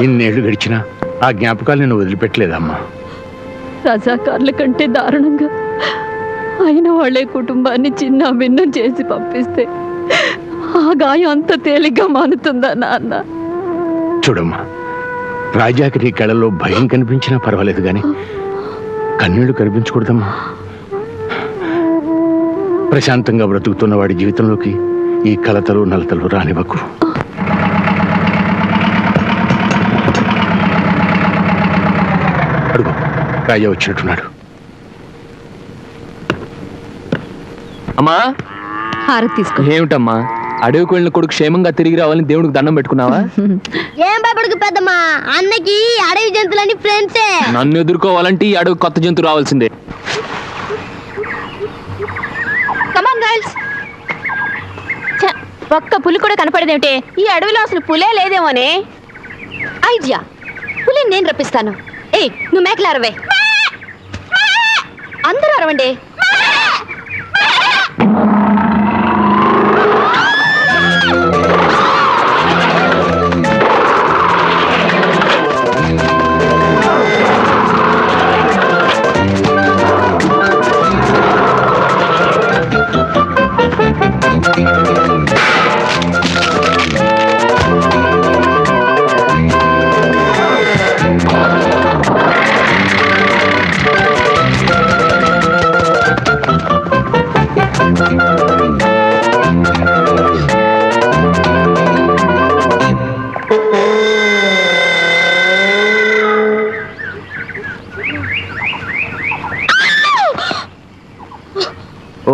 ఇన్నేళ్లు గడిచినా ఆ జ్ఞాపకాలు నేను వదిలిపెట్టలేదమ్మా. రజాకార్ల కంటే దారుణంగా అయిన వాళ్ళే కుటుంబాన్ని చిన్న భిన్నం చేసి పంపిస్తే ఆ గాయం అంత తేలిగ్గా మానుతుందా నాన్న? చూడమ్మా, రాజాకి నీ కళ్ళలో భయం కనిపించినా పర్వాలేదు కానీ కన్నీళ్లు కనిపించకూడదమ్మా. ప్రశాంతంగా బ్రతుకుతున్న వాడి జీవితంలోకి ఈ కలతలు నలతలు రానివ్వకు. అడుగు, రాజా వచ్చినట్టున్నాడు. అమ్మా, హారతి తీసుకో. ఏమిటమ్మా, అడవికి వెళ్ళిన కొడుకు క్షేమంగా తిరిగి రావాలని దేవుడికి దండం పెట్టుకున్నావా? ఏం బాబుడికి పెద్దమ్మా, అన్నకి అడవి జంతువులని ఫ్రెండ్సే. నన్ను ఎదుర్కోవాలంటే ఈ అడవి కొత్త జంతువు రావాల్సిందే. కమాన్ గర్ల్స్. ఒక్క పులి కూడా కనపడదేమిటే? ఈ అడవిలో అసలు పులే లేదేమోనే. ఐడియా, పులిని నేను రప్పిస్తాను. ఏయ్, నువ్వు మేకలు అరవే. అందరూ అరవండి.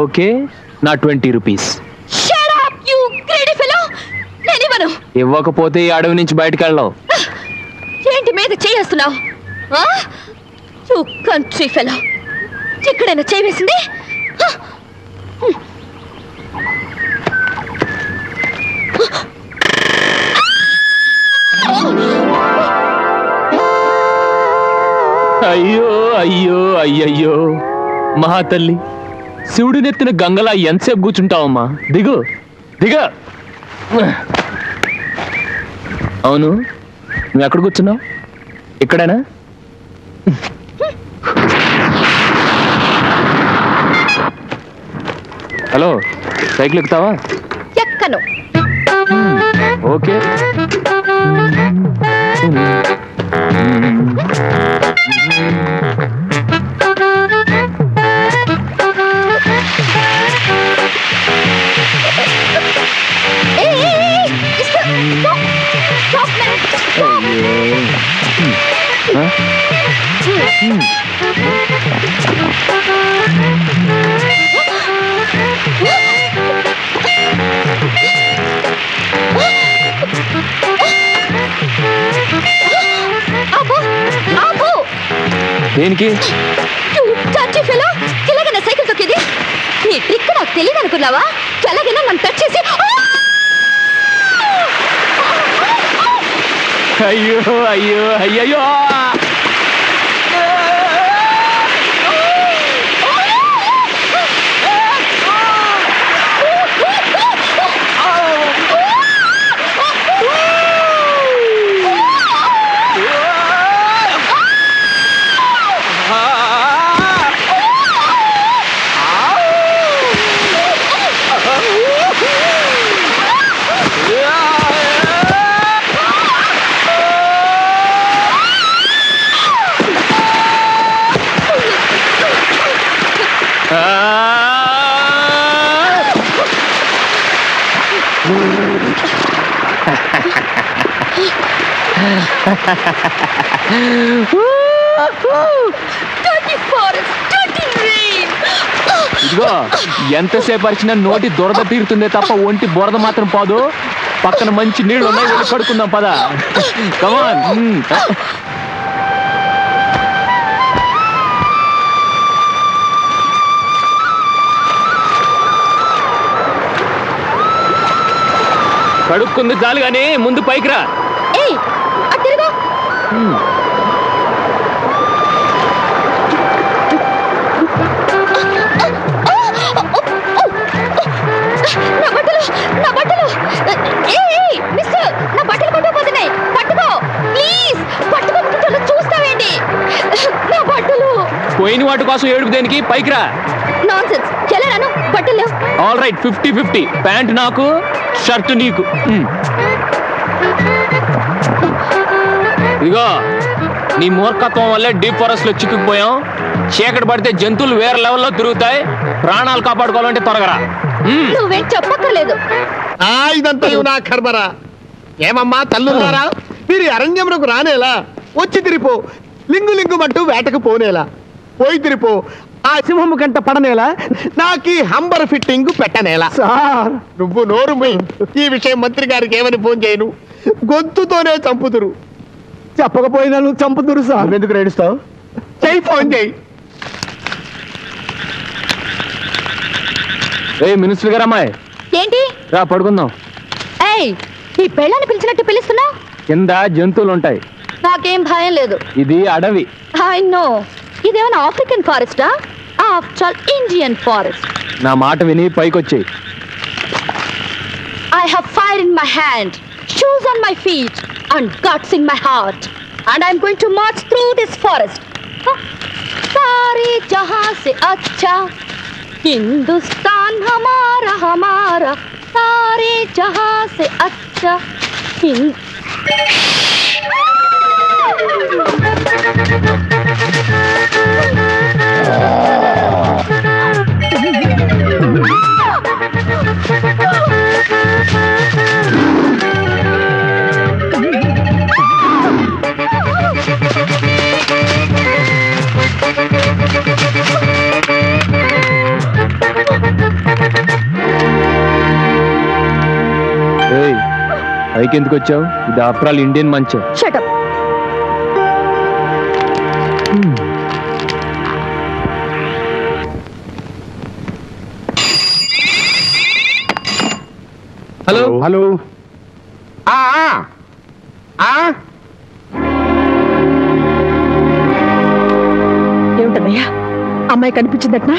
ఓకే, నా 20 రూపీస్. ఇవ్వకపోతే ఈ అడవి నుంచి బయటకు వెళ్ళావు. ఏంటి మీద చేస్తున్నావు? కంట్రీ ఫెలో, ఇక్కడైనా చేయవేసింది? అయ్యో అయ్యో అయ్యయ్యో, మహాతల్లి శివుడినెత్తిన గంగలా ఎంతసేపు కూర్చుంటావమ్మా? దిగు దిగ. అవును, నువ్వు ఎక్కడ కూర్చున్నావు? ఇక్కడేనా? హలో, సైకిల్ ఎక్కుతావా? ఎక్కను. ఓకే. దేనికి? ఎలాగైనా సైకిల్ తొక్కేది? నీ ట్రిక్ నాకు తెలియదు అనుకున్నావా? ఎలాగైనా నన్ను టచ్ చేసి. అయ్యో అయ్యో అయ్యయ్యో, ఇదిగో, ఎంతసేపు అరిచినా నోటి దొరద తీరుతుందే తప్ప ఒంటి బొరద మాత్రం పోదు. పక్కన మంచి నీళ్లు ఉన్నాయి, వెళ్ళి పడుకుందాం పద. కమాన్. కడుక్కుంది చాలు గానీ ముందు పైకి రా. నా బట్టలు, మిస్టర్, నా వాటి కోసం ఏడుపు దేనికి? పైకి రా. నాన్సెన్స్. ఎలా రాను? బట్టలు లేవు. All right, 50-50. ప్యాంట్ నాకు, షర్ట్ నీకు. ఇదిగో, నీ మూర్ఖత్వం వల్లే డీప్ ఫారెస్ట్ లో చిక్కుకుపోయాం. చీకటి పడితే జంతువులు వేరే లెవెల్లో తిరుగుతాయి. ప్రాణాలు కాపాడుకోవాలంటే త్వరగా రా. నువ్వేం చెప్పక్కర్లేదు. ఇదంతా నా కర్మరా. ఏమమ్మా తల్లున్నారా, మీరు అరణ్యమునకు రానేలా? వచ్చి తిరిపో. లింగు లింగుమంటూ వేటకు పోనేలా? పోయి తిరిపో. ఆ సింహము గంట పడనేలా? నాకీ హంబర్ ఫిట్టింగ్ పెట్టనేలా? సార్ నువ్వు నోరు మూయి. ఈ విషయం మంత్రి గారికి ఏమని ఫోన్ చేయను? గొంతుతోనే చంపుతురు. చెప్పకపోయినా నువ్వు చంపుతురు సార్. ఎందుకు ఏడుస్తావు? చెయ్యి, ఫోన్ చేయి. మినిస్టర్ గారు, అమ్మాయి ఏంటి? రా పడుకుందాం. ఏయ్, ఈ పెళ్ళాన్ని పిలిచినట్టు పిలుస్తున్నా? కింద జంతువులు ఉంటాయి. నాకేం భయం లేదు. ఇది అడవి. I know. ఇదేమైనా ఆఫ్రికన్ ఫారెస్టా? After all Indian forest. నా మాట విని పైకొచ్చేయి. I have fire in my hand, shoes on my feet, and guts in my heart, and I'm going to march through this forest. सारे जहां से अच्छा हिंदुस्तान हमारा हमारा, सारे जहां से अच्छा పైకి ఎందుకు వచ్చావు? ఇది ఆఫ్టర్ ఆల్ ఇండియన్ మంచం. Shut up. Hello hello. ఏమిటన్నయ్యా, అమ్మాయి కనిపించిందట్నా?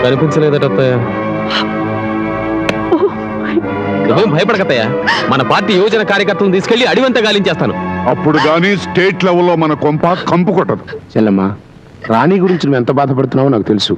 కనిపించలేదట అత్తయ్య. నువ్వేం భయపడకత్తయ్య. మన పార్టీ యువజన కార్యకర్తలను తీసుకెళ్లి అడివంతా గాలించేస్తాను. అప్పుడు గానీ స్టేట్ లెవెల్లో మన కొంప కంపు కొట్టదు. చెల్లమ్మ, రాణి గురించి నువ్వు ఎంత బాధపడుతున్నావో నాకు తెలుసు.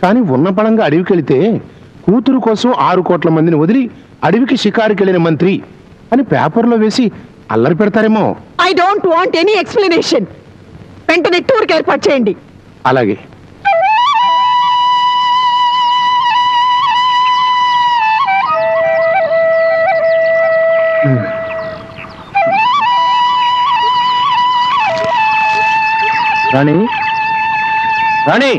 కానీ ఉన్న పడంగా అడవికి వెళితే కూతురు కోసం 6 కోట్ల మందిని వదిలి అడవికి షికారుకి వెళ్ళిన మంత్రి అని పేపర్లో వేసి అల్లరి పెడతారేమో. I don't want any explanation. వెంటనే టూర్కి ఏర్పాటు చేయండి. అలాగే. రాణి, రాణి,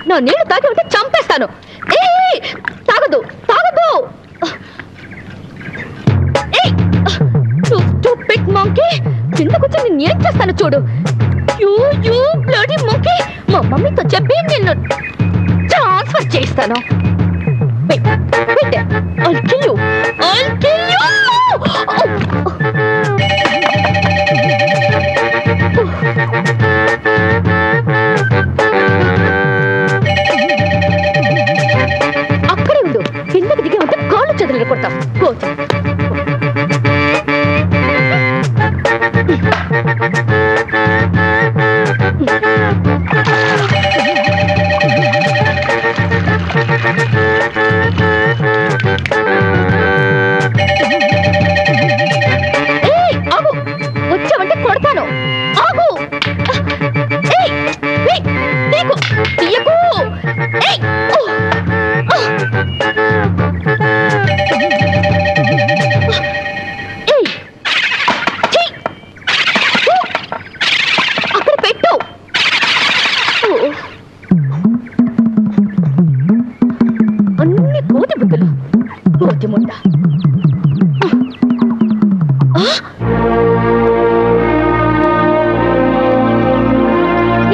నా నీళ్లు తాగి ఉంటే చంపేస్తాను. ఏయ్, తాగదు, తాగదు. ఏయ్, you stupid monkey. కింద కూర్చొని నేను ఏం చేస్తాను చూడు. You bloody monkey. మా మమ్మీతో చెప్పి నిన్ను ట్రాన్స్ఫర్ చేస్తాను. Wait, I'll kill you. I'll kill you. అక్కడే ఉండు, కిందకి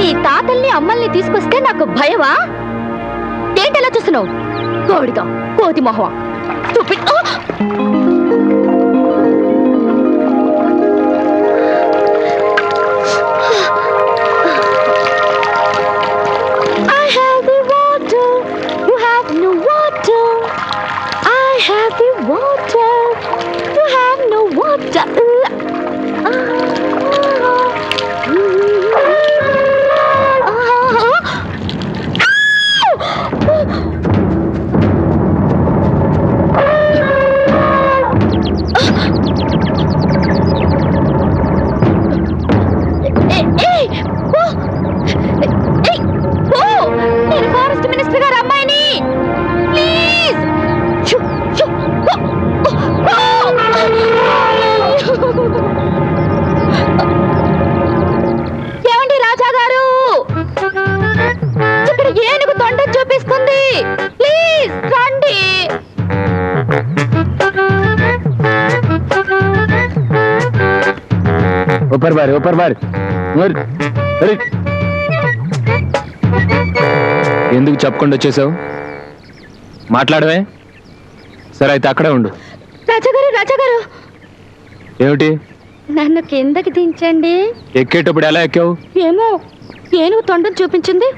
మీ తాతల్ని అమ్మల్ని తీసుకొస్తే నాకు భయమా? ఏంటలా చూస్తున్నావు? కోడిగా కోతి మొహం. Stupid. I have the water, you have no water. I have the water, you have no water. నేను ఫారెస్ట్ మినిస్టర్ గారు అమ్మాయిని. ప్లీజ్. ఏమండి రాజా గారు, ఇక్కడ ఏనుగు తొండ చూపిస్తుంది. ప్లీజ్ రండి. ऊपर बार ఎందుకు చెప్పకుండా వచ్చేసావు? మాట్లాడవే. సరే అయితే అక్కడే ఉండు. రాజాగారు ఏమిటి? నన్ను కిందకి దించండి. ఎక్కేటప్పుడు ఎలా ఎక్కావు? ఏమో, ఏనుగు తొండం చూపించింది,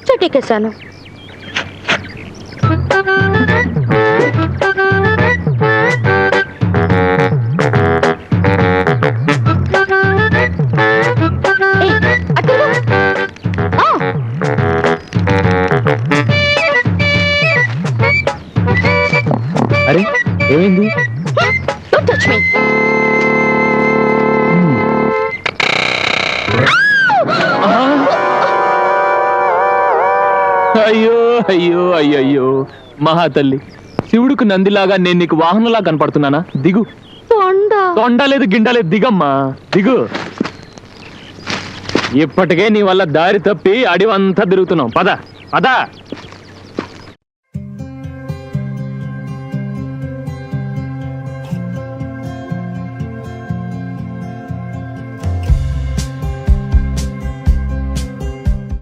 చెట్టెక్కేశాను. అరే ఏమైంది? Don't touch me. అయ్యో అయ్యో అయ్యయ్యో మహాతల్లి, శివుడికి నందిలాగా నేను నీకు వాహనంలా కనపడుతున్నానా? దిగు. తొండలేదు గిండలేదు, దిగమ్మా దిగు. ఇప్పటికే నీ వల్ల దారి తప్పి అడివంతా తిరుగుతున్నాం. పద పద.